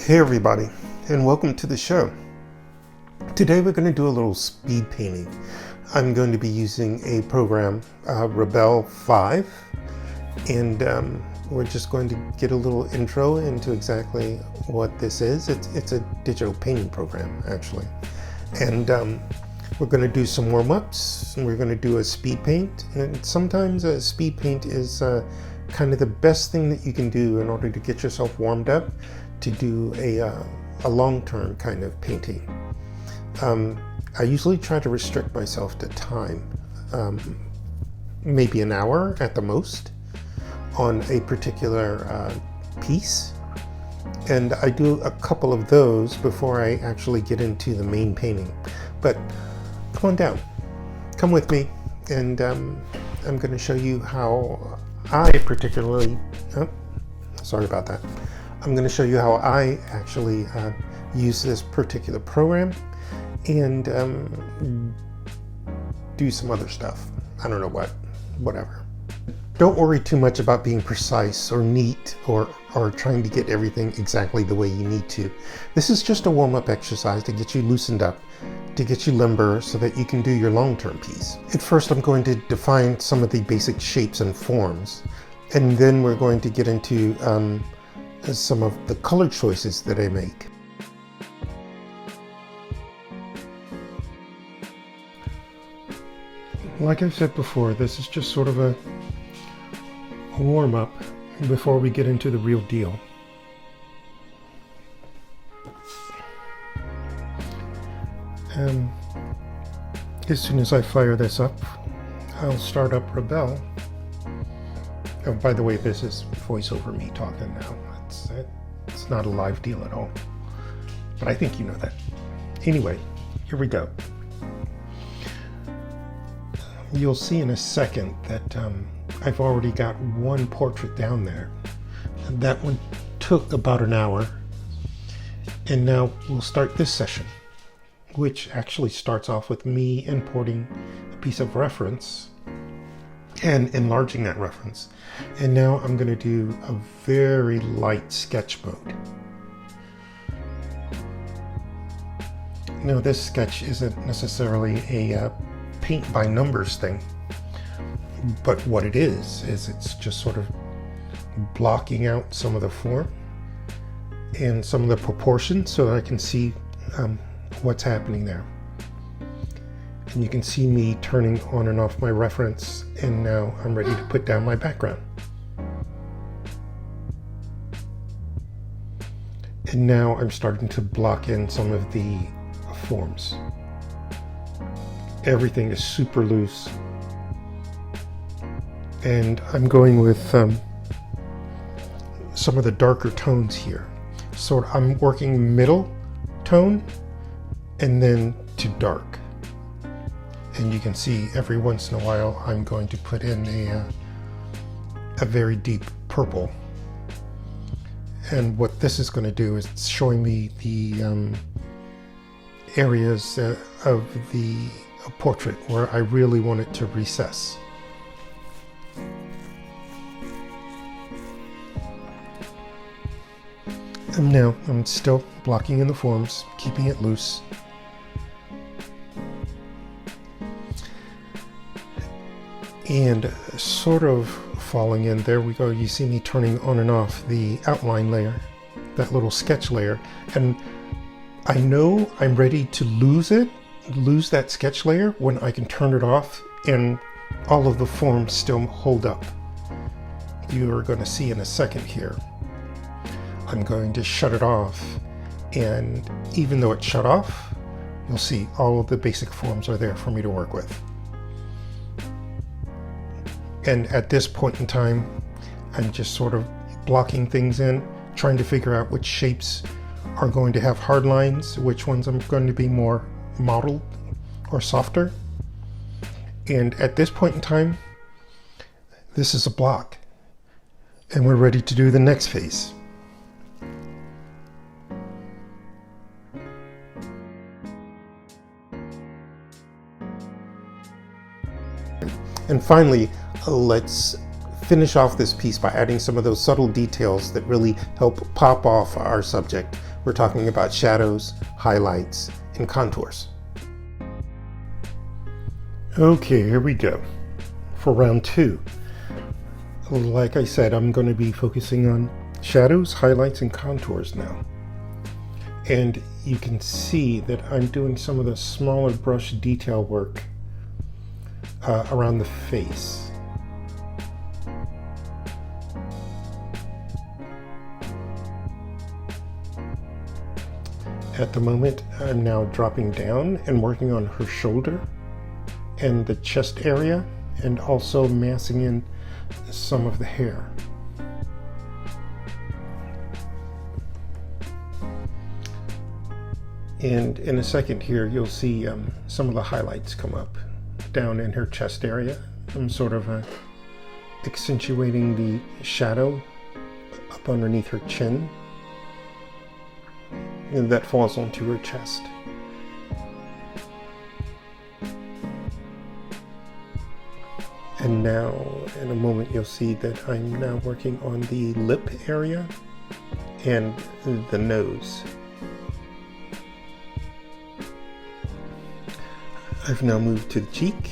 Hey everybody, and welcome to the show. Today we're going to do a little speed painting. I'm going to be using a program, Rebelle 5, and we're just going to get a little intro into exactly what this is. It's a digital painting program, actually. And we're going to do some warm-ups, and we're going to do a speed paint. And sometimes a speed paint is kind of the best thing that you can do in order to get yourself warmed up to do a long-term kind of painting. I usually try to restrict myself to time, maybe an hour at the most on a particular piece. And I do a couple of those before I actually get into the main painting. But come on down, come with me, and I'm going to show you how I particularly, sorry about that. I'm going to show you how I actually use this particular program and do some other stuff. I don't know whatever. Don't worry too much about being precise or neat or trying to get everything exactly the way you need to. This is just a warm-up exercise to get you loosened up, to get you limber so that you can do your long-term piece. At first, I'm going to define some of the basic shapes and forms, and then we're going to get into some of the color choices that I make. Like I said before, this is just sort of a warm-up before we get into the real deal. As soon as I fire this up, I'll start up Rebelle. Oh, by the way, this is voice over me talking now. It's not a live deal at all, but I think you know that. Anyway, here we go. You'll see in a second that I've already got one portrait down there. That one took about an hour, and now we'll start this session, which actually starts off with me importing a piece of reference and enlarging that reference. And now I'm going to do a very light sketch mode. Now this sketch isn't necessarily a paint by numbers thing, but what it is it's just sort of blocking out some of the form and some of the proportions so that I can see what's happening there. And you can see me turning on and off my reference, and now I'm ready to put down my background. And now I'm starting to block in some of the forms. Everything is super loose. And I'm going with some of the darker tones here. So I'm working middle tone and then to dark. And you can see every once in a while I'm going to put in a very deep purple. And what this is going to do is it's showing me the areas of the portrait where I really want it to recess. And now I'm still blocking in the forms, keeping it loose. And sort of falling in, there we go, you see me turning on and off the outline layer, that little sketch layer, and I know I'm ready to lose that sketch layer when I can turn it off and all of the forms still hold up. You are going to see in a second here. I'm going to shut it off, and even though it's shut off, you'll see all of the basic forms are there for me to work with. And at this point in time, I'm just sort of blocking things in, trying to figure out which shapes are going to have hard lines, which ones I'm going to be more mottled or softer. And at this point in time, this is a block. And we're ready to do the next phase. And finally, let's finish off this piece by adding some of those subtle details that really help pop off our subject We're talking about shadows, highlights, and contours. Okay, here we go for round 2. Like I said, I'm going to be focusing on shadows, highlights, and contours now. And you can see that I'm doing some of the smaller brush detail work around the face. At the moment, I'm now dropping down and working on her shoulder and the chest area, and also massing in some of the hair. And in a second here, you'll see some of the highlights come up down in her chest area. I'm sort of accentuating the shadow up underneath her chin, and that falls onto her chest. And now, in a moment, you'll see that I'm now working on the lip area and the nose. I've now moved to the cheek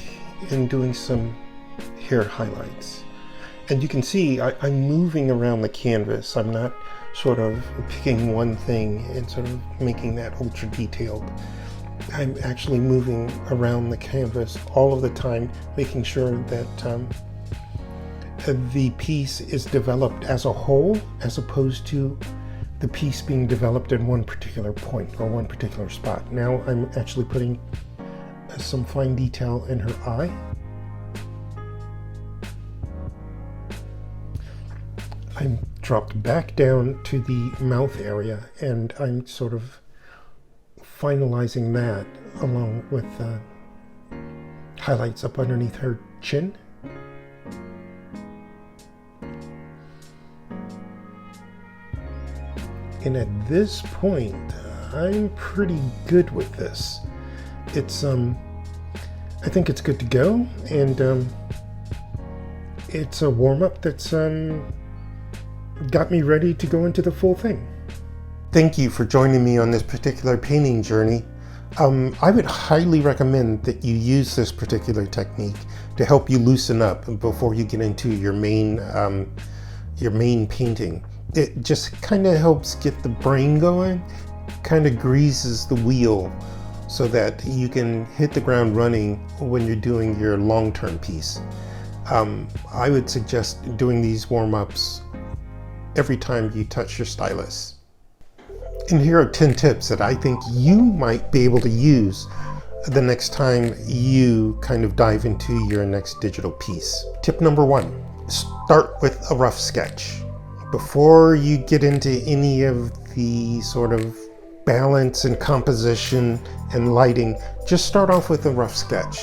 and doing some hair highlights. And you can see I'm moving around the canvas. I'm not sort of picking one thing and sort of making that ultra detailed. I'm actually moving around the canvas all of the time, making sure that the piece is developed as a whole, as opposed to the piece being developed in one particular point or one particular spot. Now I'm actually putting some fine detail in her eye. I'm dropped back down to the mouth area, and I'm sort of finalizing that along with highlights up underneath her chin. And at this point, I'm pretty good with this. It's I think it's good to go, and it's a warm-up that's got me ready to go into the full thing. Thank you for joining me on this particular painting journey. I would highly recommend that you use this particular technique to help you loosen up before you get into your main painting. It just kind of helps get the brain going, kind of greases the wheel so that you can hit the ground running when you're doing your long-term piece. I would suggest doing these warm-ups every time you touch your stylus. And here are 10 tips that I think you might be able to use the next time you kind of dive into your next digital piece. Tip number 1, start with a rough sketch. Before you get into any of the sort of balance and composition and lighting, just start off with a rough sketch.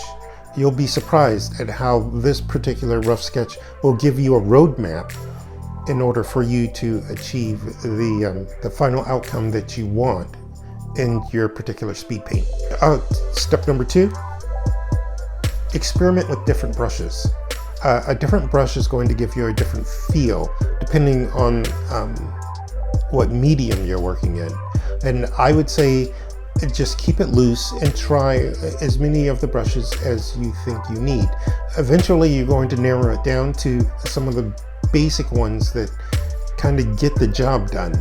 You'll be surprised at how this particular rough sketch will give you a roadmap in order for you to achieve the final outcome that you want in your particular speed paint. Step number 2, experiment with different brushes. A different brush is going to give you a different feel depending on what medium you're working in. And I would say just keep it loose and try as many of the brushes as you think you need. Eventually you're going to narrow it down to some of the basic ones that kind of get the job done.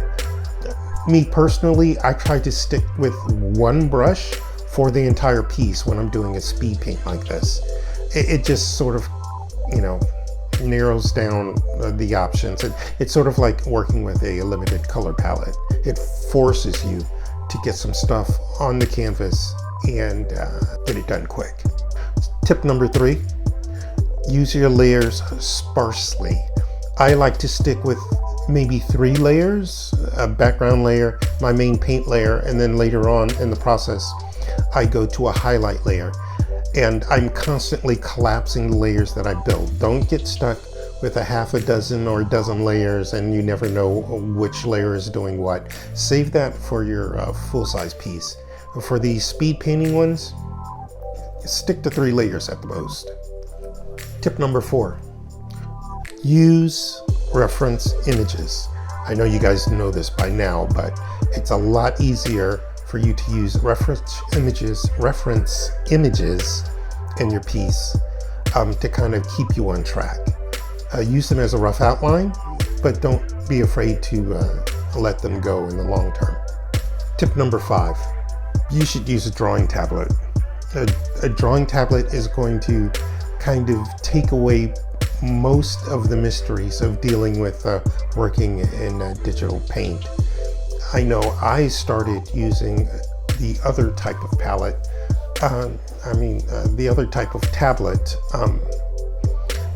Me personally, I try to stick with one brush for the entire piece when I'm doing a speed paint like this. It just sort of, narrows down the options. It's sort of like working with a limited color palette. It forces you to get some stuff on the canvas and get it done quick. Tip number 3, use your layers sparsely. I like to stick with maybe 3 layers, a background layer, my main paint layer, and then later on in the process, I go to a highlight layer. And I'm constantly collapsing the layers that I build. Don't get stuck with a half a dozen or a dozen layers and you never know which layer is doing what. Save that for your full-size piece. For these speed painting ones, stick to 3 layers at the most. Tip number 4, use reference images. I know you guys know this by now, but It's a lot easier for you to use reference images in your piece to kind of keep you on track. Use them as a rough outline, but don't be afraid to let them go in the long term. Tip number 5, you should use a drawing tablet. A drawing tablet is going to kind of take away most of the mysteries of dealing with working in digital paint. I know I started using the other type of palette, the other type of tablet,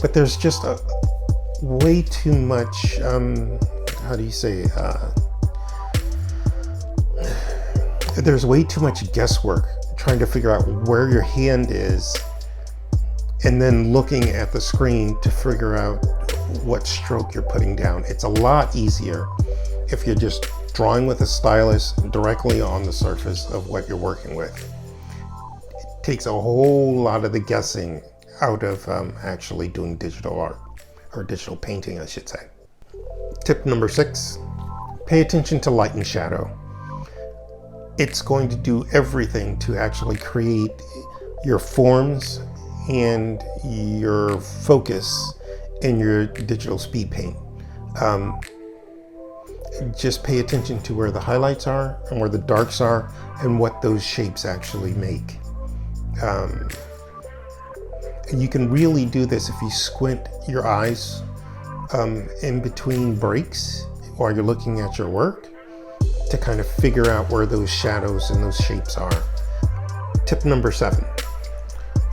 but there's just way too much, there's way too much guesswork trying to figure out where your hand is and then looking at the screen to figure out what stroke you're putting down. It's a lot easier if you're just drawing with a stylus directly on the surface of what you're working with. It takes a whole lot of the guessing out of actually doing digital art, or digital painting, I should say. Tip number 6, pay attention to light and shadow. It's going to do everything to actually create your forms and your focus in your digital speed paint. Just pay attention to where the highlights are and where the darks are and what those shapes actually make. You can really do this if you squint your eyes in between breaks while you're looking at your work to kind of figure out where those shadows and those shapes are. Tip number 7,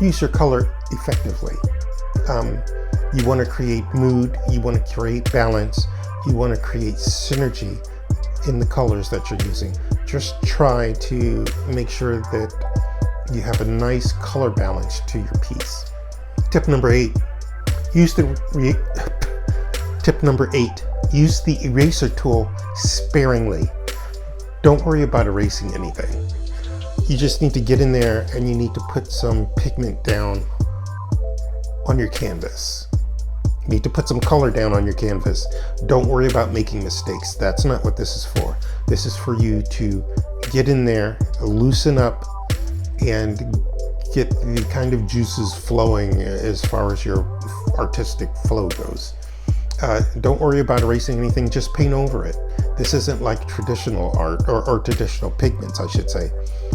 use your color effectively. You want to create mood, you want to create balance, you want to create synergy in the colors that you're using. Just try to make sure that you have a nice color balance to your piece. Tip number 8, use the eraser tool sparingly. Don't worry about erasing anything. You just need to get in there and you need to put some pigment down on your canvas. You need to put some color down on your canvas. Don't worry about making mistakes. That's not what this is for. This is for you to get in there, loosen up, and get the kind of juices flowing as far as your artistic flow goes. Don't worry about erasing anything, just paint over it. This isn't like traditional art, or traditional pigments, I should say,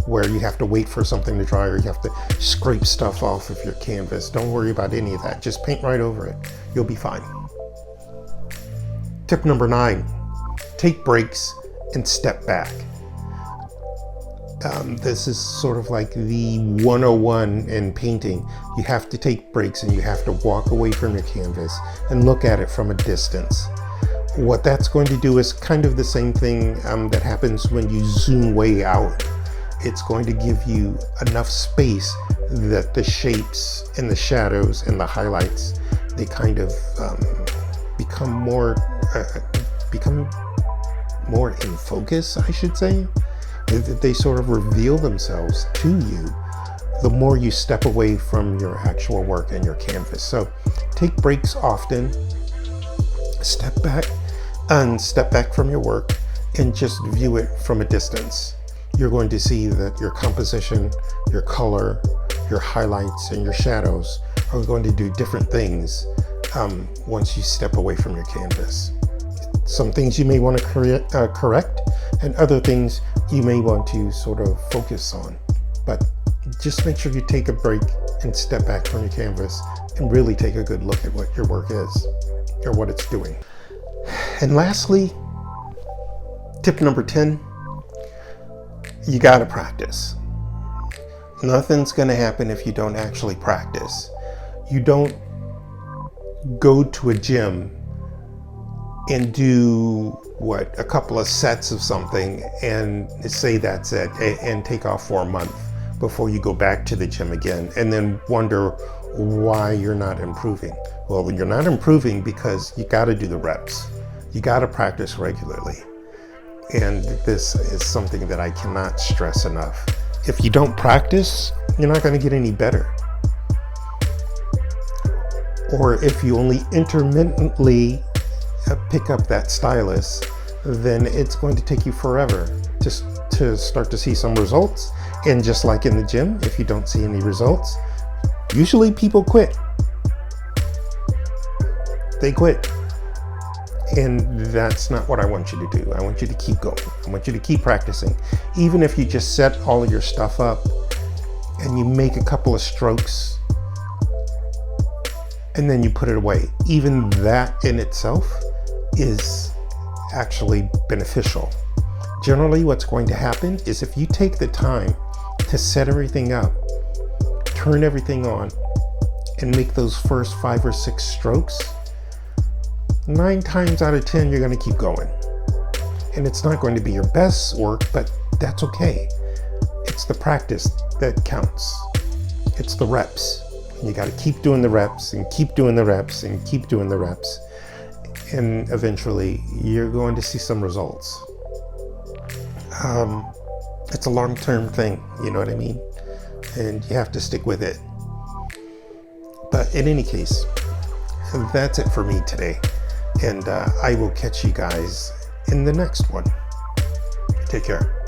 where you have to wait for something to dry or you have to scrape stuff off of your canvas. Don't worry about any of that. Just paint right over it. You'll be fine. Tip number 9, take breaks and step back. This is sort of like the 101 in painting. You have to take breaks and you have to walk away from your canvas and look at it from a distance. What that's going to do is kind of the same thing that happens when you zoom way out. It's going to give you enough space that the shapes and the shadows and the highlights, they kind of become more in focus, I should say. They sort of reveal themselves to you the more you step away from your actual work and your canvas. So take breaks often, step back from your work and just view it from a distance. You're going to see that your composition, your color, your highlights, and your shadows are going to do different things once you step away from your canvas. Some things you may want to correct, and other things you may want to sort of focus on. But just make sure you take a break and step back from your canvas and really take a good look at what your work is or what it's doing. And lastly, tip number 10, you gotta practice. Nothing's gonna happen if you don't actually practice. You don't go to a gym and do a couple of sets of something and say that's it, and take off for a month before you go back to the gym again and then wonder why you're not improving. Well, you're not improving because you got to do the reps. You got to practice regularly. And this is something that I cannot stress enough. If you don't practice, you're not going to get any better. Or if you only intermittently pick up that stylus, then it's going to take you forever to start to see some results. And just like in the gym, if you don't see any results, usually people quit. They quit. And that's not what I want you to do. I want you to keep going. I want you to keep practicing. Even if you just set all of your stuff up and you make a couple of strokes and then you put it away, even that in itself is actually beneficial. Generally, what's going to happen is if you take the time to set everything up, turn everything on, and make those first 5 or 6 strokes, 9 times out of 10, you're going to keep going. And it's not going to be your best work, but that's okay. It's the practice that counts. It's the reps. You got to keep doing the reps and keep doing the reps and keep doing the reps. And eventually, you're going to see some results. It's a long-term thing, you know what I mean? And you have to stick with it. But in any case, that's it for me today. And I will catch you guys in the next one. Take care.